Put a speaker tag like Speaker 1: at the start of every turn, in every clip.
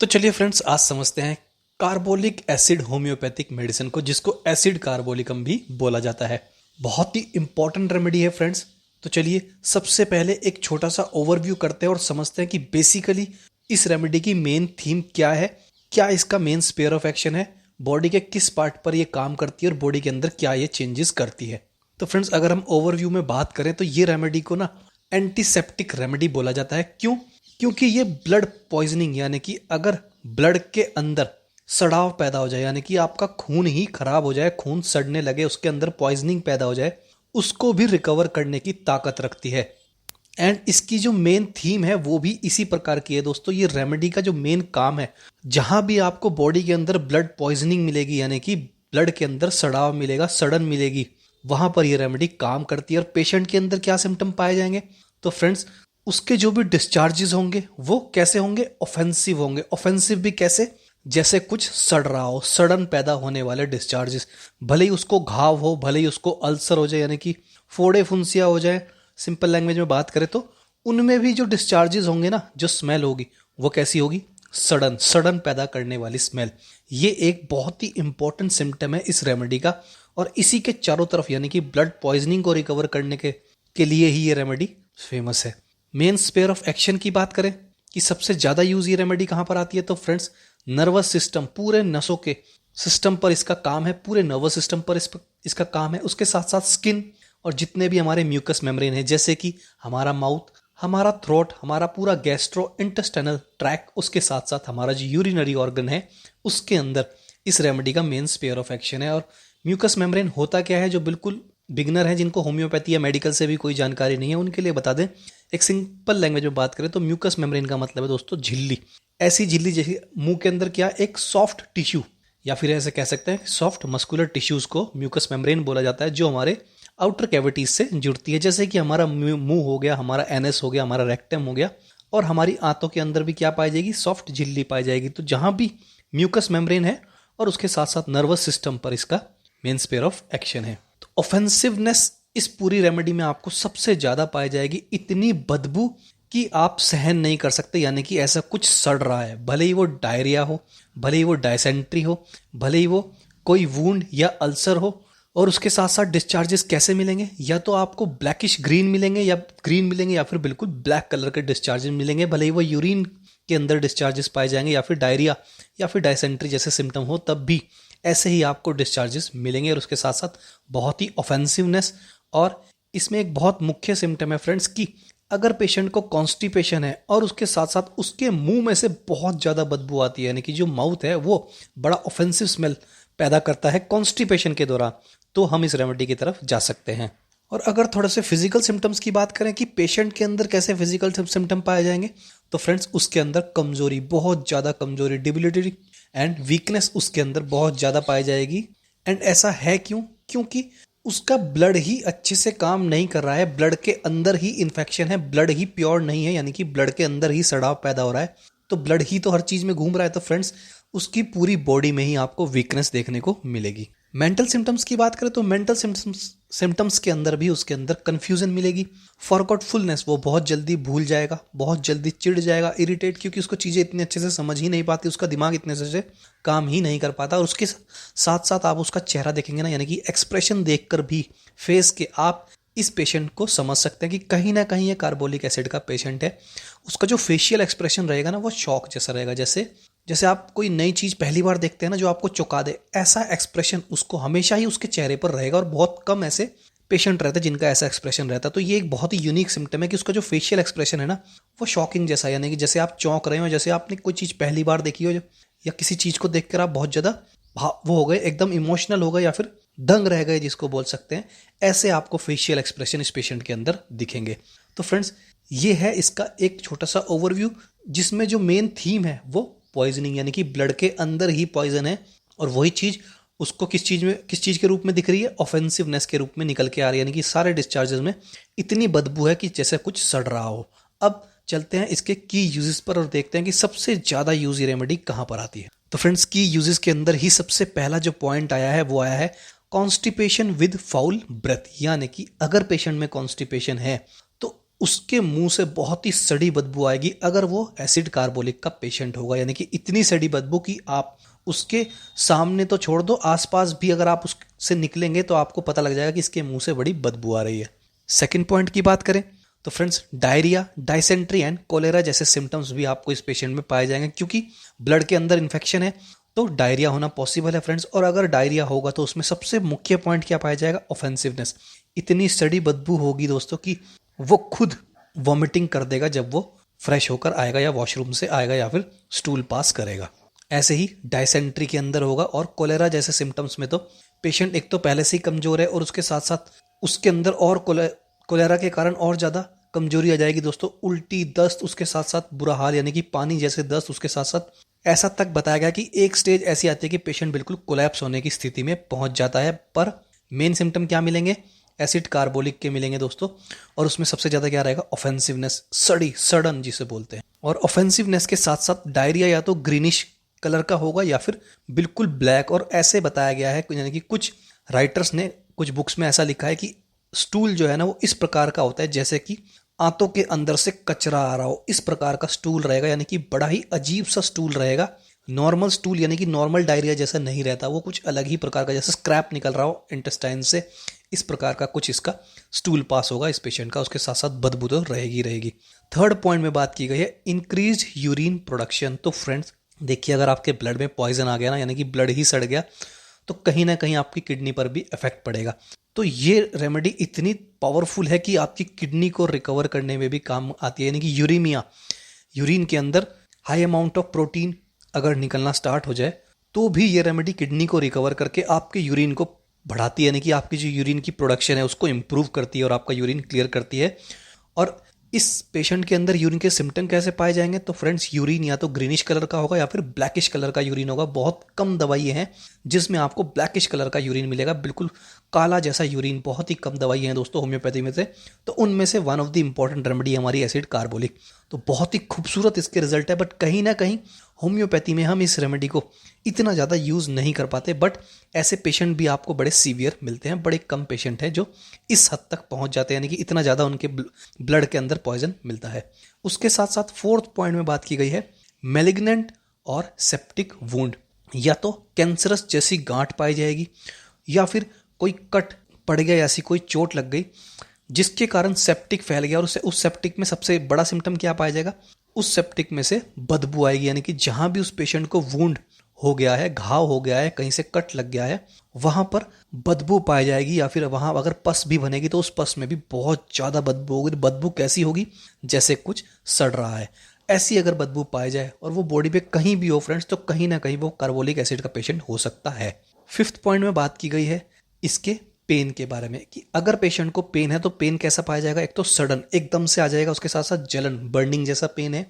Speaker 1: तो चलिए फ्रेंड्स, आज समझते हैं कार्बोलिक एसिड होम्योपैथिक मेडिसिन को, जिसको एसिड कार्बोलिकम भी बोला जाता है। बहुत ही इंपॉर्टेंट रेमेडी है फ्रेंड्स। तो चलिए सबसे पहले एक छोटा सा ओवरव्यू करते हैं और समझते हैं कि बेसिकली इस रेमेडी की मेन थीम क्या है, क्या इसका मेन स्पेयर ऑफ एक्शन है, बॉडी के किस पार्ट पर ये काम करती है और बॉडी के अंदर क्या ये चेंजेस करती है। तो फ्रेंड्स, अगर हम ओवरव्यू में बात करें तो ये रेमेडी को ना एंटीसेप्टिक रेमेडी बोला जाता है। क्यों? क्योंकि ये ब्लड पॉइजनिंग, यानी कि अगर ब्लड के अंदर सड़ाव पैदा हो जाए, यानी कि आपका खून ही खराब हो जाए, खून सड़ने लगे, उसके अंदर पॉइजनिंग पैदा हो जाए, उसको भी रिकवर करने की ताकत रखती है। एंड इसकी जो मेन थीम है वो भी इसी प्रकार की है दोस्तों। ये रेमेडी का जो मेन काम है, जहां भी आपको बॉडी के अंदर ब्लड पॉइजनिंग मिलेगी, यानी कि ब्लड के अंदर सड़ाव मिलेगा, सड़न मिलेगी, वहां पर ये रेमेडी काम करती है। और पेशेंट के अंदर क्या सिम्टम पाए जाएंगे? तो फ्रेंड्स, उसके जो भी डिस्चार्जेस होंगे वो कैसे होंगे? ऑफेंसिव होंगे। ऑफेंसिव भी कैसे? जैसे कुछ सड़ रहा हो, सड़न पैदा होने वाले डिस्चार्जेस। भले ही उसको घाव हो, भले ही उसको अल्सर हो जाए, यानी कि फोड़े फुंसिया हो जाए, सिंपल लैंग्वेज में बात करें तो उनमें भी जो डिस्चार्जेस होंगे ना, जो स्मेल होगी वो कैसी होगी? सड़न, सड़न पैदा करने वाली स्मेल। ये एक बहुत ही इंपॉर्टेंट सिम्टम है इस रेमेडी का, और इसी के चारों तरफ, यानी कि ब्लड पॉइजनिंग को रिकवर करने के लिए ही ये रेमेडी फेमस है। मेन स्पेयर ऑफ एक्शन की बात करें कि सबसे ज्यादा यूज ये रेमेडी कहां पर आती है, तो फ्रेंड्स नर्वस सिस्टम, पूरे नसों के सिस्टम पर इसका काम है, पूरे नर्वस सिस्टम पर इसका काम है। उसके साथ साथ स्किन और जितने भी हमारे म्यूकस मेम्ब्रेन है, जैसे कि हमारा माउथ, हमारा थ्रोट, हमारा पूरा गैस्ट्रो इंटेस्टाइनल ट्रैक, उसके साथ साथ हमारा जो यूरिनरी ऑर्गन है, उसके अंदर इस रेमेडी का मेन स्पेयर ऑफ एक्शन है। और म्यूकस मेम्ब्रेन होता क्या है, जो बिल्कुल बिगनर है, जिनको होम्योपैथी या मेडिकल से भी कोई जानकारी नहीं है, उनके लिए बता दें। एक सिंपल लैंग्वेज में बात करें तो म्यूकस मेम्ब्रेन का मतलब है दोस्तों झिल्ली। ऐसी झिल्ली जैसे मुंह के अंदर क्या, एक सॉफ्ट टिश्यू, या फिर ऐसे कह सकते हैं सॉफ्ट मस्कुलर टिश्यूज को म्यूकस मेम्ब्रेन बोला जाता है, जो हमारे आउटर कैविटीज से जुड़ती है। जैसे कि हमारा मुंह हो गया, हमारा एनएस हो गया, हमारा रेक्टम हो गया, और हमारी आंतों के अंदर भी क्या पाई जाएगी? सॉफ्ट झिल्ली पाई जाएगी। तो जहां भी म्यूकस मेम्ब्रेन है और उसके साथ साथ नर्वस सिस्टम पर इसका मेन स्पेयर ऑफ एक्शन है। तो ऑफेंसिवनेस इस पूरी रेमेडी में आपको सबसे ज्यादा पाई जाएगी। इतनी बदबू कि आप सहन नहीं कर सकते, यानी कि ऐसा कुछ सड़ रहा है, भले ही वो डायरिया हो, भले ही वो डायसेंट्री हो, भले ही वो कोई वूंड या अल्सर हो। और उसके साथ साथ डिस्चार्जेस कैसे मिलेंगे? या तो आपको ब्लैकिश ग्रीन मिलेंगे, या फिर बिल्कुल ब्लैक कलर के डिस्चार्जेस मिलेंगे, भले ही वो यूरिन के अंदर डिस्चार्जेस पाए जाएंगे, या फिर डायरिया या फिर डायसेंट्री जैसे सिम्टम हो, तब भी ऐसे ही आपको डिस्चार्जेस मिलेंगे। और उसके साथ साथ बहुत ही ऑफेंसिवनेस। और इसमें एक बहुत मुख्य सिम्टम है फ्रेंड्स कि अगर पेशेंट को कॉन्स्टिपेशन है और उसके साथ साथ उसके मुंह में से बहुत ज्यादा बदबू आती है, यानी कि जो माउथ है वो बड़ा ऑफेंसिव स्मेल पैदा करता है कॉन्स्टिपेशन के दौरान, तो हम इस रेमेडी की तरफ जा सकते हैं। और अगर थोड़े से फिजिकल सिम्टम्स की बात करें कि पेशेंट के अंदर कैसे फिजिकल सिम्टम पाए जाएंगे, तो फ्रेंड्स उसके अंदर कमजोरी, बहुत ज्यादा कमजोरी, डिबिलिटी एंड वीकनेस उसके अंदर बहुत ज्यादा पाई जाएगी। एंड ऐसा है क्यों? क्योंकि उसका ब्लड ही अच्छे से काम नहीं कर रहा है, ब्लड के अंदर ही इन्फेक्शन है, ब्लड ही प्योर नहीं है, यानी कि ब्लड के अंदर ही सड़ाव पैदा हो रहा है। तो ब्लड ही तो हर चीज में घूम रहा है, तो फ्रेंड्स उसकी पूरी बॉडी में ही आपको वीकनेस देखने को मिलेगी। मेंटल सिम्टम्स की बात करें तो मेंटल सिम्टम्स के अंदर भी उसके अंदर कंफ्यूजन मिलेगी, फॉरगॉटफुलनेस, वो बहुत जल्दी भूल जाएगा, बहुत जल्दी चिढ़ जाएगा, इरिटेट, क्योंकि उसको चीजें इतने अच्छे से समझ ही नहीं पाती, उसका दिमाग इतने अच्छे से काम ही नहीं कर पाता। और उसके साथ साथ आप उसका चेहरा देखेंगे ना, यानी कि एक्सप्रेशन देखकर भी फेस के आप इस पेशेंट को समझ सकते हैं कि कहीं ना कहीं ये कार्बोलिक एसिड का पेशेंट है। उसका जो फेशियल एक्सप्रेशन रहेगा ना, वो शॉक जैसा रहेगा, जैसे जैसे आप कोई नई चीज पहली बार देखते हैं ना, जो आपको चौंका दे, ऐसा एक्सप्रेशन उसको हमेशा ही उसके चेहरे पर रहेगा। और बहुत कम ऐसे पेशेंट रहते हैं जिनका ऐसा एक्सप्रेशन रहता है। तो ये एक बहुत ही यूनिक सिम्टम है कि उसका जो फेशियल एक्सप्रेशन है ना, वो शॉकिंग जैसा, यानी कि जैसे आप चौंक रहे हो, जैसे आपने कोई चीज पहली बार देखी हो, या किसी चीज को देखकर आप बहुत ज्यादा वो हो गए, एकदम इमोशनल हो गए, या फिर दंग रह गए जिसको बोल सकते हैं, ऐसे आपको फेशियल एक्सप्रेशन इस पेशेंट के अंदर दिखेंगे। तो फ्रेंड्स, ये है इसका एक छोटा सा ओवरव्यू, जिसमें जो मेन थीम है वो पॉइजनिंग, यानी कि ब्लड के अंदर ही पॉइजन है, और वही चीज उसको किस चीज के रूप में दिख रही है? ऑफेंसिवनेस के रूप में निकल के आ रही है, यानी कि सारे डिस्चार्जेस में इतनी बदबू है कि जैसे कुछ सड़ रहा हो। अब चलते हैं इसके की यूजेस पर और देखते हैं कि सबसे ज्यादा यूज ये रेमेडी कहां पर आती है। तो फ्रेंड्स, की यूजेस के अंदर ही सबसे पहला जो पॉइंट आया है वो आया है कॉन्स्टिपेशन विद फाउल ब्रेथ, यानी कि अगर पेशेंट में कॉन्स्टिपेशन है तो उसके मुंह से बहुत ही सड़ी बदबू आएगी अगर वो एसिड कार्बोलिक का पेशेंट होगा, यानी कि इतनी सड़ी बदबू कि आप उसके सामने तो छोड़ दो, आसपास भी अगर आप उससे निकलेंगे तो आपको पता लग जाएगा कि इसके मुंह से बड़ी बदबू आ रही है। सेकंड पॉइंट की बात करें तो friends, diarrhoea, dysentery and cholera जैसे सिम्टम्स भी आपको इस पेशेंट में पाए जाएंगे, क्योंकि ब्लड के अंदर इन्फेक्शन है तो डायरिया होना पॉसिबल है फ्रेंड्स। और अगर डायरिया होगा तो उसमें सबसे मुख्य पॉइंट क्या पाया जाएगा? ऑफेंसिवनेस। इतनी सड़ी बदबू होगी दोस्तों कि वो खुद वॉमिटिंग कर देगा जब वो फ्रेश होकर आएगा या वॉशरूम से आएगा या फिर स्टूल पास करेगा। ऐसे ही डायसेंट्री के अंदर होगा। और कोलेरा जैसे सिम्टम्स में तो पेशेंट एक तो पहले से ही कमजोर है और उसके साथ साथ उसके अंदर और कोलेरा के कारण और ज़्यादा कमजोरी आ जाएगी दोस्तों। उल्टी, दस्त, उसके साथ साथ बुरा हाल, यानी कि पानी जैसे दस्त, उसके साथ साथ ऐसा तक बताया गया कि एक स्टेज ऐसी आती है कि पेशेंट बिल्कुल कोलैप्स होने की स्थिति में पहुंच जाता है। पर मेन सिम्टम क्या मिलेंगे? एसिड कार्बोलिक के मिलेंगे दोस्तों। और उसमें सबसे ज़्यादा क्या रहेगा? ऑफेंसिवनेस, सडन जिसे बोलते हैं। और ऑफेंसिवनेस के साथ साथ डायरिया या तो ग्रीनिश कलर का होगा या फिर बिल्कुल ब्लैक। और ऐसे बताया गया है, यानी कि कुछ राइटर्स ने कुछ बुक्स में ऐसा लिखा है कि स्टूल जो है ना वो इस प्रकार का होता है जैसे कि आंतों के अंदर से कचरा आ रहा हो, इस प्रकार का स्टूल रहेगा, यानी कि बड़ा ही अजीब सा स्टूल रहेगा। नॉर्मल स्टूल, यानी कि नॉर्मल डायरिया जैसा नहीं रहता, वो कुछ अलग ही प्रकार का, जैसे स्क्रैप निकल रहा हो इंटेस्टाइन से, इस प्रकार का कुछ इसका स्टूल पास होगा इस पेशेंट का। उसके साथ साथ बदबू तो रहेगी। थर्ड पॉइंट में बात की गई है इंक्रीज यूरिन प्रोडक्शन। तो फ्रेंड्स देखिए, अगर आपके ब्लड में पॉइजन आ गया ना, यानी कि ब्लड ही सड़ गया, तो कहीं ना कहीं आपकी किडनी पर भी इफेक्ट पड़ेगा। तो ये रेमेडी इतनी पावरफुल है कि आपकी किडनी को रिकवर करने में भी काम आती है। यानी कि यूरीमिया, यूरिन के अंदर हाई अमाउंट ऑफ प्रोटीन अगर निकलना स्टार्ट हो जाए तो भी ये रेमेडी किडनी को रिकवर करके आपके यूरिन को बढ़ाती है, यानी कि आपकी जो यूरिन की प्रोडक्शन है उसको इंप्रूव करती है और आपका यूरिन क्लियर करती है। और इस पेशेंट के अंदर यूरिन के सिम्टम कैसे पाए जाएंगे? तो फ्रेंड्स, यूरिन या तो ग्रीनिश कलर का होगा या फिर ब्लैकिश कलर का यूरिन होगा। बहुत कम दवाइयाँ हैं जिसमें आपको ब्लैकिश कलर का यूरिन मिलेगा, बिल्कुल काला जैसा यूरिन। बहुत ही कम दवाइयाँ हैं दोस्तों होम्योपैथी में से। तो उनमें से one of the important remedy हमारी एसिड कार्बोलिक। तो बहुत ही खूबसूरत इसके रिजल्ट है, बट कहीं ना कहीं होम्योपैथी में हम इस रेमेडी को इतना ज़्यादा यूज़ नहीं कर पाते। बट ऐसे पेशेंट भी आपको बड़े सीवियर मिलते हैं, बड़े कम पेशेंट हैं जो इस हद तक पहुंच जाते हैं, यानी कि इतना ज़्यादा उनके ब्लड के अंदर पॉइजन मिलता है। उसके साथ साथ फोर्थ पॉइंट में बात की गई है मैलिग्नेंट और सेप्टिक वुंड। या तो कैंसरस जैसी गांठ पाई जाएगी या फिर कोई कट पड़ गया, ऐसी कोई चोट लग गई जिसके कारण सेप्टिक फैल गया। और उस सेप्टिक में सबसे बड़ा सिम्टम क्या पाया जाएगा? उस सेप्टिक में से बदबू आएगी, यानी कि जहां भी उस पेशेंट को वुंड हो गया है, घाव हो गया है, कहीं से कट लग गया है, वहां पर बदबू पाई जाएगी। या फिर वहां अगर पस भी बनेगी तो उस पस में भी बहुत ज़्यादा बदबू होगी। बदबू कैसी होगी? जैसे कुछ सड़ रहा है। ऐसी अगर बदबू पाई जाए और वो बॉडी पे कहीं भी हो फ्रेंड्स, तो कहीं ना कहीं वो कार्बोलिक एसिड का पेशेंट हो सकता है। फिफ्थ पॉइंट में बात की गई है इसके पेन के बारे में कि अगर पेशेंट को पेन है तो पेन कैसा पाया जाएगा? एक तो सडन, एकदम से आ जाएगा, उसके साथ साथ जलन, बर्निंग जैसा पेन है।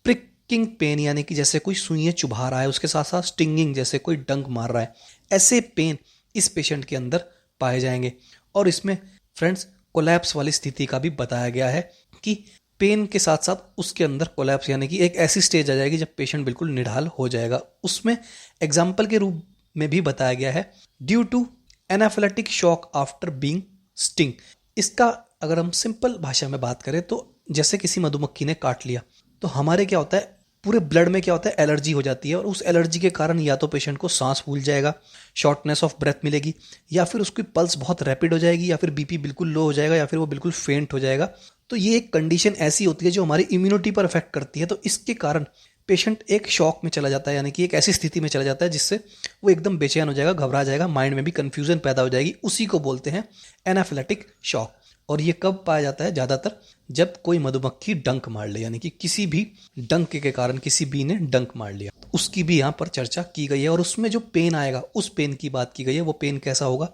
Speaker 1: प्रिकिंग पेन, यानी कि जैसे कोई सुइयां चुभा रहा है, उसके साथ साथ स्टिंगिंग, जैसे कोई डंक मार रहा है। ऐसे पेन इस पेशेंट के अंदर पाए जाएंगे। और इसमें फ्रेंड्स कोलैप्स वाली स्थिति का भी बताया गया है कि पेन के साथ साथ उसके अंदर कोलैप्स, यानी कि एक ऐसी स्टेज आ जाएगी जब पेशेंट बिल्कुल निढाल हो जाएगा। उसमें एग्जाम्पल के रूप में भी बताया गया है due to anaphylactic shock after being sting. इसका अगर हम सिंपल भाषा में बात करें तो जैसे किसी मधुमक्खी ने काट लिया तो हमारे क्या होता है, पूरे ब्लड में क्या होता है, एलर्जी हो जाती है। और उस एलर्जी के कारण या तो पेशेंट को सांस फूल जाएगा, शॉर्टनेस ऑफ ब्रेथ मिलेगी, या फिर उसकी पल्स बहुत रैपिड हो जाएगी, या फिर बीपी बिल्कुल लो हो जाएगा, या फिर वो बिल्कुल फेंट हो जाएगा। तो ये एक कंडीशन ऐसी होती है जो हमारी इम्यूनिटी पर अफेक्ट करती है। तो इसके कारण पेशेंट एक शॉक में चला जाता है, यानी कि एक ऐसी स्थिति में चला जाता है जिससे वो एकदम बेचैन हो जाएगा, घबरा जाएगा, माइंड में भी कंफ्यूजन पैदा हो जाएगी। उसी को बोलते हैं एनाफिलेटिक शॉक। और ये कब पाया जाता है? ज़्यादातर जब कोई मधुमक्खी डंक मार ले, यानी कि किसी भी डंक के कारण किसी बी ने डंक मार लिया, उसकी भी यहाँ पर चर्चा की गई है। और उसमें जो पेन आएगा उस पेन की बात की गई है। वो पेन कैसा होगा?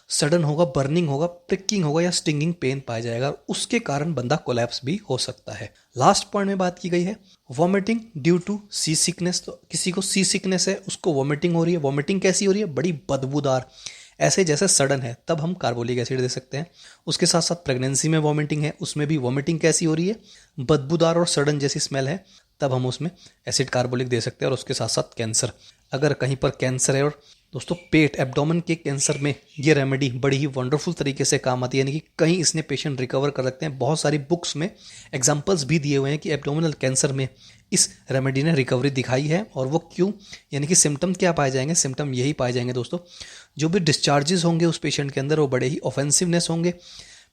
Speaker 1: सडन होगा, बर्निंग होगा, प्रिकिंग होगा या स्टिंगिंग पेन पाया जाएगा। उसके कारण बंदा कोलैप्स भी हो सकता है। लास्ट पॉइंट में बात की गई है vomiting due to sea sickness. तो किसी को सी सिकनेस है, उसको वॉमिटिंग हो रही है। वॉमिटिंग कैसी हो रही है? बड़ी बदबूदार, ऐसे जैसे सडन है, तब हम कार्बोलिक एसिड दे सकते हैं। उसके साथ साथ प्रेगनेंसी में वॉमिटिंग है, उसमें भी वॉमिटिंग कैसी हो रही है? बदबूदार और सडन जैसी स्मेल है, तब हम उसमें एसिड कार्बोलिक दे सकते हैं। और उसके साथ साथ कैंसर, अगर कहीं पर कैंसर है और दोस्तों पेट एब्डोमेन के कैंसर में ये रेमेडी बड़ी ही वंडरफुल तरीके से काम आती है, यानी कि कहीं इसने पेशेंट रिकवर कर सकते हैं। बहुत सारी बुक्स में एग्जांपल्स भी दिए हुए हैं कि एब्डोमिनल कैंसर में इस रेमेडी ने रिकवरी दिखाई है। और वो क्यों, यानी कि सिम्टम क्या पाए जाएंगे, सिम्टम यही पाए जाएंगे दोस्तों, जो भी डिस्चार्जेस होंगे उस पेशेंट के अंदर वो बड़े ही ऑफेंसिवनेस होंगे,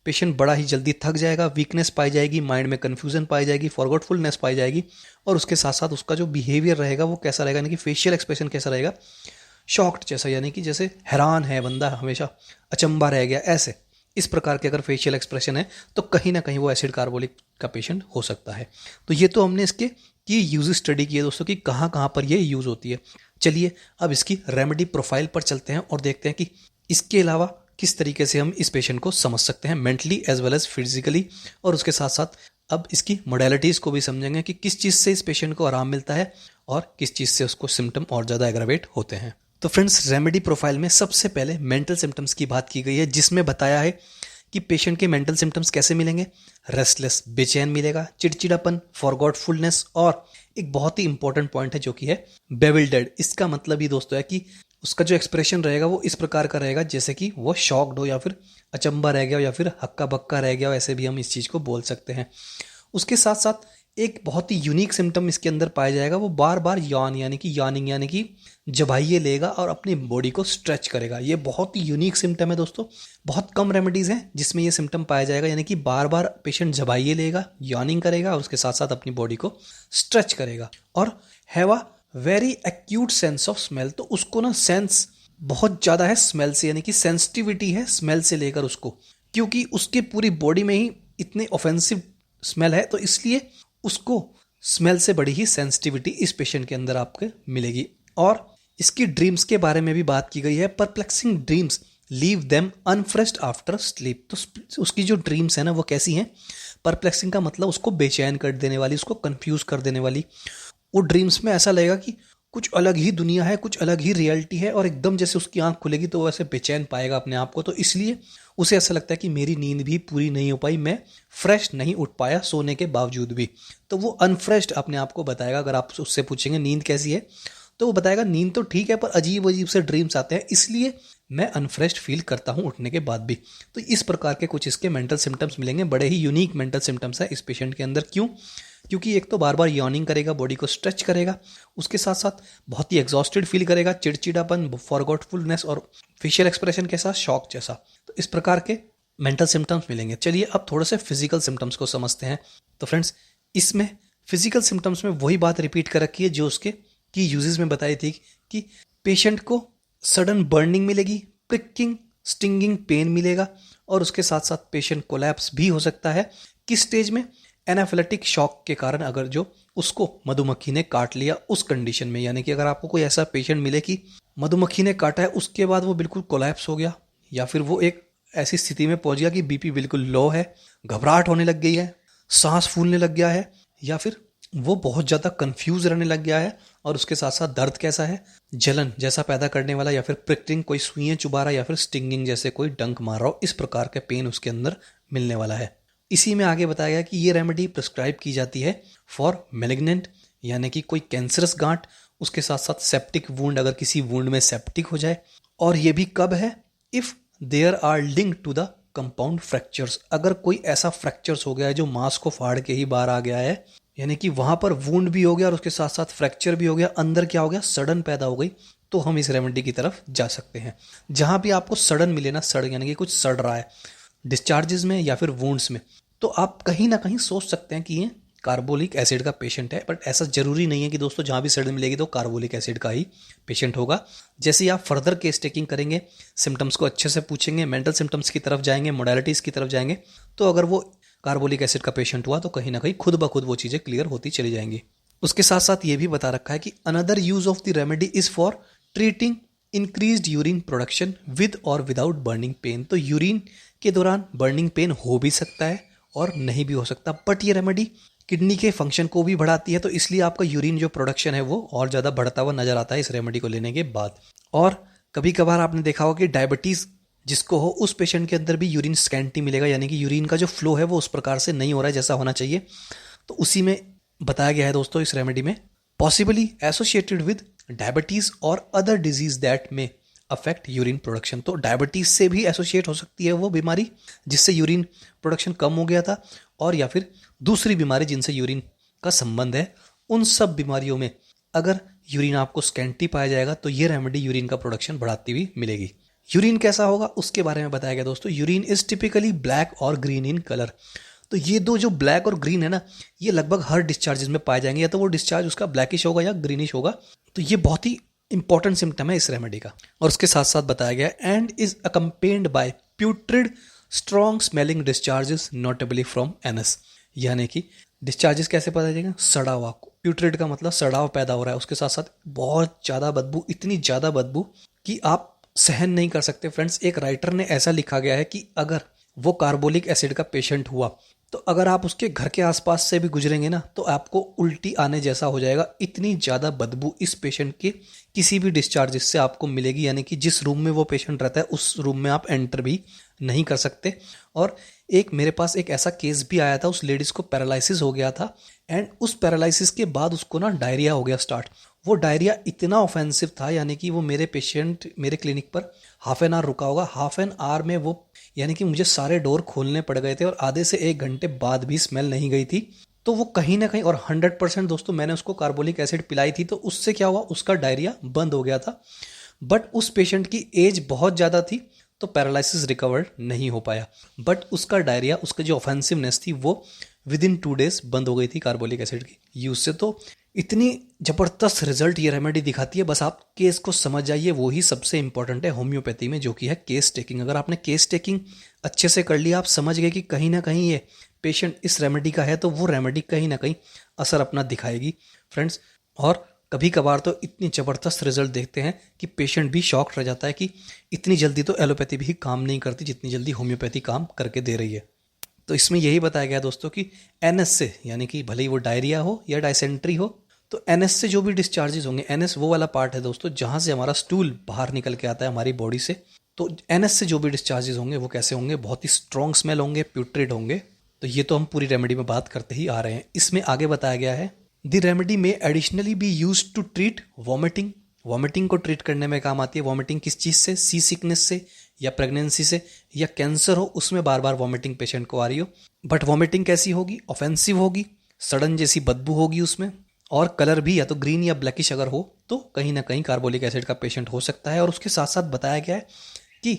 Speaker 1: पेशेंट बड़ा ही जल्दी थक जाएगा, वीकनेस पाई जाएगी, माइंड में कन्फ्यूजन पाई जाएगी, फॉरगॉटफुलनेस पाई जाएगी, और उसके साथ साथ उसका जो बिहेवियर रहेगा वो कैसा रहेगा, यानी कि फेशियल एक्सप्रेशन कैसा रहेगा, शॉक्ड जैसा, यानी कि जैसे हैरान है बंदा, हमेशा अचंबा रह गया, ऐसे इस प्रकार के अगर फेशियल एक्सप्रेशन है तो कहीं ना कहीं वो एसिड कार्बोलिक का पेशेंट हो सकता है। तो ये तो हमने इसके की यूज स्टडी की है दोस्तों कि कहाँ कहाँ पर ये यूज होती है। चलिए अब इसकी रेमेडी प्रोफाइल पर चलते हैं और देखते हैं कि इसके अलावा किस तरीके से हम इस पेशेंट को समझ सकते हैं mentally as well as physically, और उसके साथ साथ अब इसकी मोडेलिटीज़ को भी समझेंगे कि किस चीज़ से इस पेशेंट को आराम मिलता है और किस चीज़ से उसको सिम्टम और ज़्यादा एग्रावेट होते हैं। तो फ्रेंड्स रेमेडी प्रोफाइल में सबसे पहले मेंटल सिम्टम्स की बात की गई है, जिसमें बताया है कि पेशेंट के मेंटल सिम्टम्स कैसे मिलेंगे, रेस्टलेस बेचैन मिलेगा, चिड़चिड़ापन, फॉरगॉटफुलनेस, और एक बहुत ही इंपॉर्टेंट पॉइंट है जो कि है बेविल्डेड। इसका मतलब ही दोस्तों है कि उसका जो एक्सप्रेशन रहेगा वो इस प्रकार का रहेगा जैसे कि वो शॉक्ड हो या फिर अचंबा रह गया हो या फिर हक्का बक्का रह गया हो, ऐसे भी हम इस चीज़ को बोल सकते हैं। उसके साथ साथ एक बहुत ही यूनिक सिम्टम इसके अंदर पाया जाएगा, वो बार बार यान यानी कि यानिंग यानी कि जबाइये लेगा और अपनी बॉडी को स्ट्रेच करेगा। ये बहुत ही यूनिक सिम्टम है दोस्तों, बहुत कम रेमेडीज़ हैं जिसमें ये सिम्टम पाया जाएगा, यानी कि बार बार पेशेंट जबाइये लेगा, यानिंग करेगा और उसके साथ साथ अपनी बॉडी को स्ट्रेच करेगा, और have a very acute sense of smell. तो उसको ना सेंस बहुत ज़्यादा है स्मेल से, यानी कि सेंसिटिविटी है स्मेल से लेकर उसको, क्योंकि उसके पूरी बॉडी में ही इतने ऑफेंसिव स्मेल है, तो इसलिए उसको स्मेल से बड़ी ही सेंसिटिविटी इस पेशेंट के अंदर आपके मिलेगी। और इसकी ड्रीम्स के बारे में भी बात की गई है, perplexing dreams leave them unrefreshed after sleep. तो उसकी जो ड्रीम्स है ना वो कैसी हैं, परप्लेक्सिंग का मतलब उसको बेचैन कर देने वाली, उसको कंफ्यूज कर देने वाली। वो ड्रीम्स में ऐसा लगेगा कि कुछ अलग ही दुनिया है, कुछ अलग ही रियलिटी है, और एकदम जैसे उसकी आंख खुलेगी तो वो ऐसे बेचैन पाएगा अपने आप को। तो इसलिए उसे ऐसा लगता है कि मेरी नींद भी पूरी नहीं हो पाई, मैं फ्रेश नहीं उठ पाया सोने के बावजूद भी। तो वो अनफ्रेश्ड अपने आप को बताएगा। अगर आप उससे पूछेंगे नींद कैसी है तो वो बताएगा नींद तो ठीक है पर अजीब अजीब से ड्रीम्स आते हैं, इसलिए मैं अनफ्रेश्ड फील करता हूँ उठने के बाद भी। तो इस प्रकार के कुछ इसके मेंटल सिम्टम्स मिलेंगे, बड़े ही यूनिक मेंटल सिम्टम्स है इस पेशेंट के अंदर। क्यों? क्योंकि एक तो बार बार यॉर्निंग करेगा, बॉडी को स्ट्रेच करेगा, उसके साथ साथ बहुत ही एग्जॉस्टेड फील करेगा, चिड़चिड़ापन, फॉरगॉटफुलनेस और फेशियल एक्सप्रेशन के साथ शॉक जैसा। तो इस प्रकार के मेंटल सिम्टम्स मिलेंगे। चलिए अब थोड़े से फिजिकल सिम्टम्स को समझते हैं। तो फ्रेंड्स इसमें फिजिकल सिम्टम्स में वही बात रिपीट कर रखी है जो उसके की यूजेस में बताई थी कि पेशेंट को सडन बर्निंग मिलेगी, प्रिकिंग स्टिंगिंग पेन मिलेगा, और उसके साथ साथ पेशेंट कोलैप्स भी हो सकता है। किस स्टेज में? एनाफिलेटिक शॉक के कारण, अगर जो उसको मधुमक्खी ने काट लिया उस कंडीशन में, यानी कि अगर आपको कोई ऐसा पेशेंट मिले कि मधुमक्खी ने काटा है उसके बाद वो बिल्कुल कोलैप्स हो गया, या फिर वो एक ऐसी स्थिति में पहुंच गया कि बीपी बिल्कुल लो है, घबराहट होने लग गई है, सांस फूलने लग गया है, या फिर वो बहुत ज़्यादा कंफ्यूज रहने लग गया है, और उसके साथ साथ दर्द कैसा है, जलन जैसा पैदा करने वाला, या फिर प्रिकिंग कोई सुइयां चुबा रहा है, या फिर स्टिंगिंग जैसे कोई डंक मार रहा हो, इस प्रकार के पेन उसके अंदर मिलने वाला है। इसी में आगे बताया गया कि ये रेमेडी प्रिस्क्राइब की जाती है फॉर मैलिग्नेंट, यानी कि कोई कैंसरस गांठ, उसके साथ साथ सेप्टिक वुंड, अगर किसी वुंड में सेप्टिक हो जाए, और ये भी कब है? If there are link to the compound fractures. अगर कोई ऐसा फ्रैक्चर्स हो गया है जो मांस को फाड़ के ही बाहर आ गया है, यानी कि वहां पर वुंड भी हो गया और उसके साथ साथ फ्रैक्चर भी हो गया, अंदर क्या हो गया, सड़न पैदा हो गई, तो हम इस रेमेडी की तरफ जा सकते हैं। जहां भी आपको सड़न मिले ना, सड़ यानी कि कुछ सड़ रहा है डिस्चार्जेस में या फिर वुंड्स में, तो आप कहीं ना कहीं सोच सकते हैं कि ये कार्बोलिक एसिड का पेशेंट है। बट ऐसा जरूरी नहीं है कि दोस्तों जहां भी सड़न मिलेगी तो कार्बोलिक एसिड का ही पेशेंट होगा। जैसे ही आप फर्दर केस टेकिंग करेंगे, सिम्टम्स को अच्छे से पूछेंगे, मेंटल सिम्टम्स की तरफ जाएंगे, मोडालिटीज की तरफ जाएंगे, तो अगर वो कार्बोलिक एसिड का पेशेंट हुआ तो कहीं ना कहीं खुद ब खुद वो चीज़ें क्लियर होती चली जाएंगी। उसके साथ साथ ये भी बता रखा है कि another use of the remedy is for treating increased urine production with और विदाउट बर्निंग पेन। तो यूरिन के दौरान बर्निंग पेन हो भी सकता है और नहीं भी हो सकता, बट ये रेमेडी किडनी के फंक्शन को भी बढ़ाती है, तो इसलिए आपका यूरिन जो प्रोडक्शन है वो और ज़्यादा बढ़ता हुआ नजर आता है इस रेमेडी को लेने के बाद। और कभी कभार आपने देखा होगा कि डायबिटीज़ जिसको हो उस पेशेंट के अंदर भी यूरिन स्कैंटी मिलेगा, यानी कि यूरिन का जो फ्लो है वो उस प्रकार से नहीं हो रहा है जैसा होना चाहिए। तो उसी में बताया गया है दोस्तों इस रेमेडी में, पॉसिबली एसोसिएटेड विद डायबिटीज और अदर डिजीज दैट में अफेक्ट यूरिन प्रोडक्शन। तो डायबिटीज से भी एसोसिएट हो सकती है वो बीमारी जिससे यूरिन प्रोडक्शन कम हो गया था, और या फिर दूसरी बीमारी जिनसे यूरिन का संबंध है। उन सब बीमारियों में अगर यूरिन आपको स्कैंटी पाया जाएगा तो ये रेमेडी यूरिन का प्रोडक्शन बढ़ाती हुई मिलेगी। यूरिन कैसा होगा उसके बारे में बताया गया दोस्तों। यूरिन इज टिपिकली ब्लैक और ग्रीन इन कलर। तो ये दो जो ब्लैक और ग्रीन है ना, ये लगभग हर डिस्चार्जेस में पाए जाएंगे, या तो वो डिस्चार्ज उसका ब्लैकिश होगा या ग्रीनिश होगा। तो ये बहुत ही इंपॉर्टेंट सिम्टम है इस रेमेडी का। और उसके साथ साथ बताया गया and is accompanied by putrid strong smelling discharges notably from anus. यानी कि डिस्चार्जेस कैसे पता चलेगा? सड़ा हुआ, प्यूट्रिड का मतलब सड़ाव पैदा हो रहा है, उसके साथ साथ बहुत ज़्यादा बदबू, इतनी ज़्यादा बदबू कि आप सहन नहीं कर सकते। फ्रेंड्स, एक राइटर ने ऐसा लिखा गया है कि अगर वो कार्बोलिक एसिड का पेशेंट हुआ तो अगर आप उसके घर के आसपास से भी गुजरेंगे ना तो आपको उल्टी आने जैसा हो जाएगा। इतनी ज़्यादा बदबू इस पेशेंट के किसी भी डिस्चार्जेस से आपको मिलेगी। यानी कि जिस रूम में वो पेशेंट रहता है उस रूम में आप एंटर भी नहीं कर सकते। और एक मेरे पास एक ऐसा केस भी आया था, उस लेडीज़ को पैरालिसिस हो गया था, एंड उस पैरालिसिस के बाद उसको ना डायरिया हो गया स्टार्ट। वो डायरिया इतना ऑफेंसिव था, यानी कि वो मेरे पेशेंट मेरे क्लिनिक पर हाफ एन आवर रुका होगा। हाफ एन आवर में वो, यानी कि मुझे सारे डोर खोलने पड़ गए थे और आधे से 1 घंटे बाद भी स्मेल नहीं गई थी। तो वो कहीं ना कहीं, और 100% दोस्तों मैंने उसको कार्बोलिक एसिड पिलाई थी, तो उससे क्या हुआ, उसका डायरिया बंद हो गया था। बट उस पेशेंट की एज बहुत ज़्यादा थी तो पैरालिसिस रिकवर्ड नहीं हो पाया। बट उसका डायरिया, उसका जो ऑफेंसिवनेस थी वो विद इन 2 डेज बंद हो गई थी कार्बोलिक एसिड की यूज से। तो इतनी ज़बरदस्त रिजल्ट ये रेमेडी दिखाती है। बस आप केस को समझ जाइए, वो ही सबसे इंपॉर्टेंट है होम्योपैथी में, जो कि है केस टेकिंग। अगर आपने केस टेकिंग अच्छे से कर लिया, आप समझ गए कि कहीं ना कहीं ये पेशेंट इस रेमेडी का है, तो वो रेमेडी कहीं ना कहीं असर अपना दिखाएगी फ्रेंड्स। और कभी कभार तो इतनी ज़बरदस्त रिजल्ट देखते हैं कि पेशेंट भी शॉक रह जाता है कि इतनी जल्दी तो एलोपैथी भी काम नहीं करती जितनी जल्दी होम्योपैथी काम करके दे रही है। तो इसमें यही बताया गया दोस्तों कि एनएस से, यानी कि भले ही वो डायरिया हो या डायसेंट्री हो, तो एनएस से जो भी डिस्चार्जेस होंगे, एनएस वो वाला पार्ट है दोस्तों जहाँ से हमारा स्टूल बाहर निकल के आता है हमारी बॉडी से। तो एनएस से जो भी डिस्चार्जेस होंगे वो कैसे होंगे? बहुत ही स्ट्रॉन्ग स्मेल होंगे, प्यूट्रिड होंगे। तो ये तो हम पूरी रेमेडी में बात करते ही आ रहे हैं। इसमें आगे बताया गया है द रेमेडी में additionally be use to treat vomiting. Vomiting को ट्रीट करने में काम आती है। वॉमिटिंग किस चीज़ से? सी सिकनेस से, या प्रेगनेंसी से, या कैंसर हो उसमें बार बार वॉमिटिंग पेशेंट को आ रही हो। बट वॉमिटिंग कैसी होगी? ऑफेंसिव होगी, सडन जैसी बदबू होगी उसमें, और कलर भी या तो ग्रीन या ब्लैकिश अगर हो तो कहीं ना कहीं कार्बोलिक एसिड का पेशेंट हो सकता है। और उसके साथ साथ बताया गया है कि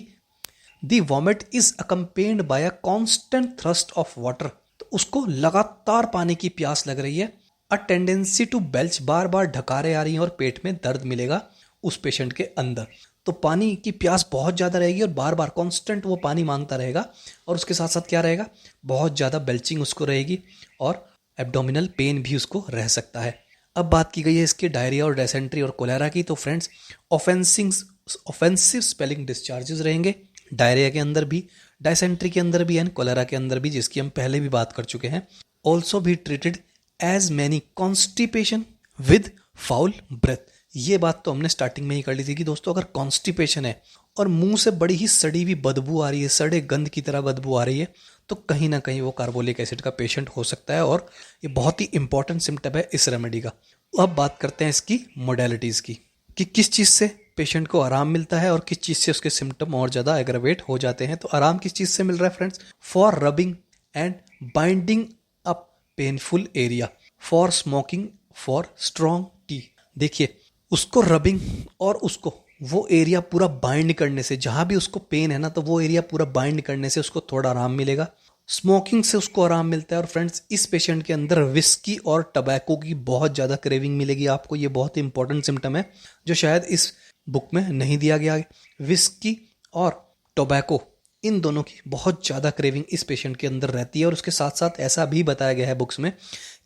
Speaker 1: the vomit is accompanied by a constant thirst of water. तो उसको लगातार पानी की प्यास लग रही है। अ टेंडेंसी टू बेल्च, बार बार ढकारें आ रही हैं और पेट में दर्द मिलेगा उस पेशेंट के अंदर। तो पानी की प्यास बहुत ज़्यादा रहेगी और बार बार कांस्टेंट वो पानी मांगता रहेगा। और उसके साथ साथ क्या रहेगा? बहुत ज़्यादा बेल्चिंग उसको रहेगी और एब्डोमिनल पेन भी उसको रह सकता है। अब बात की गई है इसके डायरिया और डायसेंट्री और कोलेरा की। तो फ्रेंड्स, ऑफेंसिव स्पेलिंग डिस्चार्जेस रहेंगे डायरिया के अंदर भी, डायसेंट्री के अंदर भी एंड कोलेरा के अंदर भी, जिसकी हम पहले भी बात कर चुके हैं। ऑल्सो भी treated as many constipation with foul breath. ये बात तो हमने स्टार्टिंग में ही कर ली थी कि दोस्तों अगर कॉन्स्टिपेशन है और मुंह से बड़ी ही सड़ी हुई बदबू आ रही है, सड़े गंद की तरह बदबू आ रही है, तो कहीं ना कहीं वो कार्बोलिक एसिड का पेशेंट हो सकता है। और ये बहुत ही इंपॉर्टेंट सिम्टम है इस रेमेडी का। अब बात करते हैं इसकी मोडेलिटीज़ की, कि किस चीज़ से पेशेंट को आराम मिलता है और किस चीज़ से उसके सिम्टम और ज़्यादा एग्रावेट हो जाते हैं। तो आराम किस चीज़ से मिल रहा है friends? For rubbing and binding up painful area, for smoking, for strong T. देखिए, उसको रबिंग और उसको वो एरिया पूरा बाइंड करने से, जहाँ भी उसको पेन है ना, तो वो एरिया पूरा बाइंड करने से उसको थोड़ा आराम मिलेगा। स्मोकिंग से उसको आराम मिलता है। और फ्रेंड्स, इस पेशेंट के अंदर विस्की और टबैको की बहुत ज़्यादा क्रेविंग मिलेगी आपको। ये बहुत ही इंपॉर्टेंट सिम्टम है जो शायद इस बुक में नहीं दिया गया है। विस्की और टोबैको, इन दोनों की बहुत ज़्यादा क्रेविंग इस पेशेंट के अंदर रहती है। और उसके साथ साथ ऐसा भी बताया गया है बुक्स में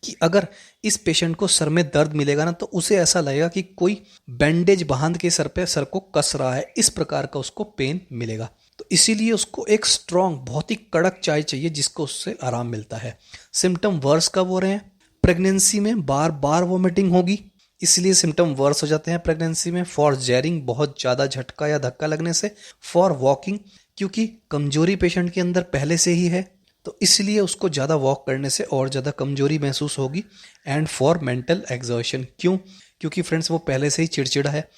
Speaker 1: कि अगर इस पेशेंट को सर में दर्द मिलेगा ना, तो उसे ऐसा लगेगा कि कोई बैंडेज बांध के सर को कस रहा है, इस प्रकार का उसको पेन मिलेगा। तो इसीलिए उसको एक स्ट्रॉन्ग, बहुत ही कड़क चाय चाहिए जिसको उससे आराम मिलता है। सिम्टम वर्स कब हो रहे हैं? प्रेगनेंसी में बार बार वोमिटिंग होगी, इसलिए सिम्टम वर्स हो जाते हैं प्रेगनेंसी में। फॉर जैरिंग, बहुत ज़्यादा झटका या धक्का लगने से। फॉर वॉकिंग, क्योंकि कमजोरी पेशेंट के अंदर पहले से ही है, तो इसलिए उसको ज़्यादा वॉक करने से और ज़्यादा कमजोरी महसूस होगी। एंड फॉर मेंटल एग्जर्शन, क्यों? क्योंकि फ्रेंड्स वो पहले से ही चिड़चिड़ा है,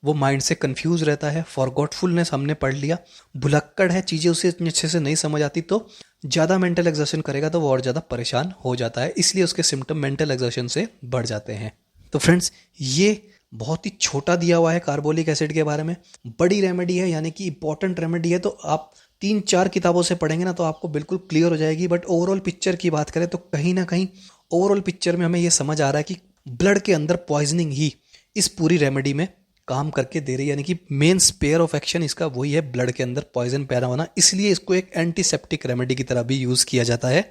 Speaker 1: वो माइंड से कंफ्यूज रहता है, फॉरगॉटफुलनेस हमने पढ़ लिया, भुलक्कड़ है, चीज़ें उसे इतनी अच्छे से नहीं समझ आती, तो ज़्यादा मेंटल एग्जर्शन करेगा तो वो और ज़्यादा परेशान हो जाता है, इसलिए उसके सिम्टम मेंटल एग्जर्शन से बढ़ जाते हैं। तो फ्रेंड्स, ये बहुत ही छोटा दिया हुआ है कार्बोलिक एसिड के बारे में। बड़ी रेमेडी है, यानी कि इंपॉर्टेंट रेमेडी है, तो आप 3-4 किताबों से पढ़ेंगे ना तो आपको बिल्कुल क्लियर हो जाएगी। बट ओवरऑल पिक्चर की बात करें तो कहीं ना कहीं ओवरऑल पिक्चर में हमें ये समझ आ रहा है कि ब्लड के अंदर पॉइजनिंग ही इस पूरी रेमेडी में काम करके दे रही है, यानी कि मेन स्पेयर ऑफ एक्शन इसका वही है, ब्लड के अंदर पॉइजन पैदा होना। इसलिए इसको एक एंटीसेप्टिक रेमेडी की तरह भी यूज़ किया जाता है।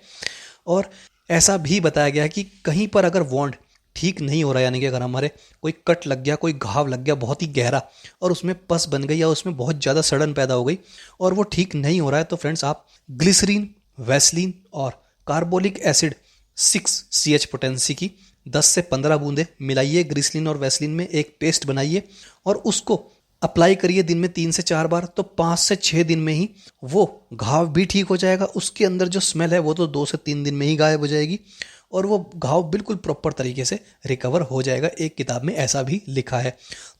Speaker 1: और ऐसा भी बताया गया है कि कहीं पर अगर वॉन्ड ठीक नहीं हो रहा, यानी कि अगर हमारे कोई कट लग गया, कोई घाव लग गया बहुत ही गहरा और उसमें पस बन गई या उसमें बहुत ज़्यादा सड़न पैदा हो गई और वो ठीक नहीं हो रहा है, तो फ्रेंड्स आप ग्लिसरीन, वैसलीन और कार्बोलिक एसिड 6CH पोटेंसी की 10 से 15 बूंदें मिलाइए ग्लिसरीन और वैसलीन में, एक पेस्ट बनाइए और उसको अप्लाई करिए दिन में 3 से 4 बार। तो 5 से 6 दिन में ही वो घाव भी ठीक हो जाएगा, उसके अंदर जो स्मेल है वो तो 2 से 3 दिन में ही गायब हो जाएगी और वो घाव बिल्कुल प्रॉपर तरीके से रिकवर हो जाएगा। एक किताब में ऐसा भी लिखा है।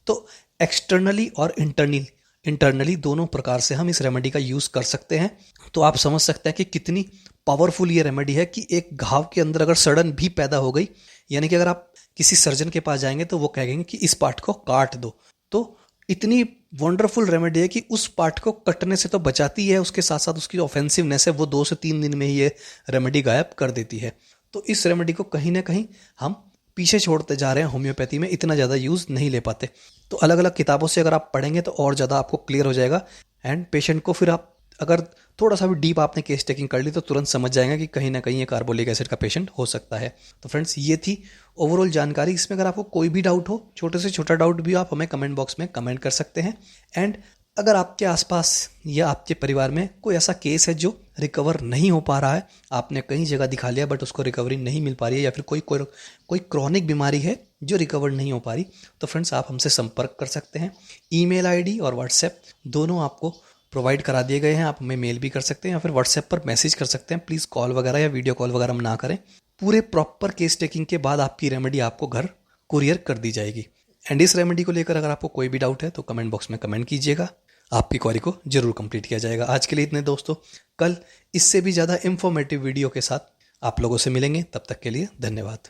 Speaker 1: तो एक्सटर्नली और इंटरनली दोनों प्रकार से हम इस रेमेडी का यूज़ कर सकते हैं। तो आप समझ सकते हैं कि कितनी पावरफुल ये रेमेडी है कि एक घाव के अंदर अगर सड़न भी पैदा हो गई, यानी कि अगर आप किसी सर्जन के पास जाएंगे तो वो कहेंगे कि इस पार्ट को काट दो, तो इतनी वंडरफुल रेमेडी है कि उस पार्ट को कटने से तो बचाती है, उसके साथ साथ उसकी ऑफेंसिवनेस है वो 2 से 3 दिन में ही ये रेमेडी गायब कर देती है। तो इस रेमेडी को कहीं ना कहीं हम पीछे छोड़ते जा रहे हैं, होम्योपैथी में इतना ज़्यादा यूज़ नहीं ले पाते। तो अलग अलग किताबों से अगर आप पढ़ेंगे तो और ज़्यादा आपको क्लियर हो जाएगा एंड पेशेंट को फिर आप अगर थोड़ा सा भी डीप आपने केस टेकिंग कर ली तो तुरंत समझ जाएंगे कि कहीं ना कहीं ये कार्बोलिक एसिड का पेशेंट हो सकता है। तो फ्रेंड्स, ये थी ओवरऑल जानकारी। इसमें अगर आपको कोई भी डाउट हो, छोटे से छोटा डाउट भी आप हमें कमेंट बॉक्स में कमेंट कर सकते हैं। एंड अगर आपके आसपास या आपके परिवार में कोई ऐसा केस है जो रिकवर नहीं हो पा रहा है, आपने कई जगह दिखा लिया बट उसको रिकवरी नहीं मिल पा रही है, या फिर कोई क्रॉनिक बीमारी है जो रिकवर नहीं हो पा रही, तो फ्रेंड्स आप हमसे संपर्क कर सकते हैं। ईमेल आईडी और व्हाट्सएप दोनों आपको प्रोवाइड करा दिए गए हैं, आप हमें मेल भी कर सकते हैं या फिर व्हाट्सएप पर मैसेज कर सकते हैं। प्लीज़ कॉल वगैरह या वीडियो कॉल वगैरह ना करें। पूरे प्रॉपर केस टेकिंग के बाद आपकी रेमेडी आपको घर कुरियर कर दी जाएगी। एंड इस रेमेडी को लेकर अगर आपको कोई भी डाउट है तो कमेंट बॉक्स में कमेंट कीजिएगा, आपकी क्वेरी को जरूर कंप्लीट किया जाएगा। आज के लिए इतने दोस्तों, कल इससे भी ज़्यादा इंफॉर्मेटिव वीडियो के साथ आप लोगों से मिलेंगे, तब तक के लिए धन्यवाद।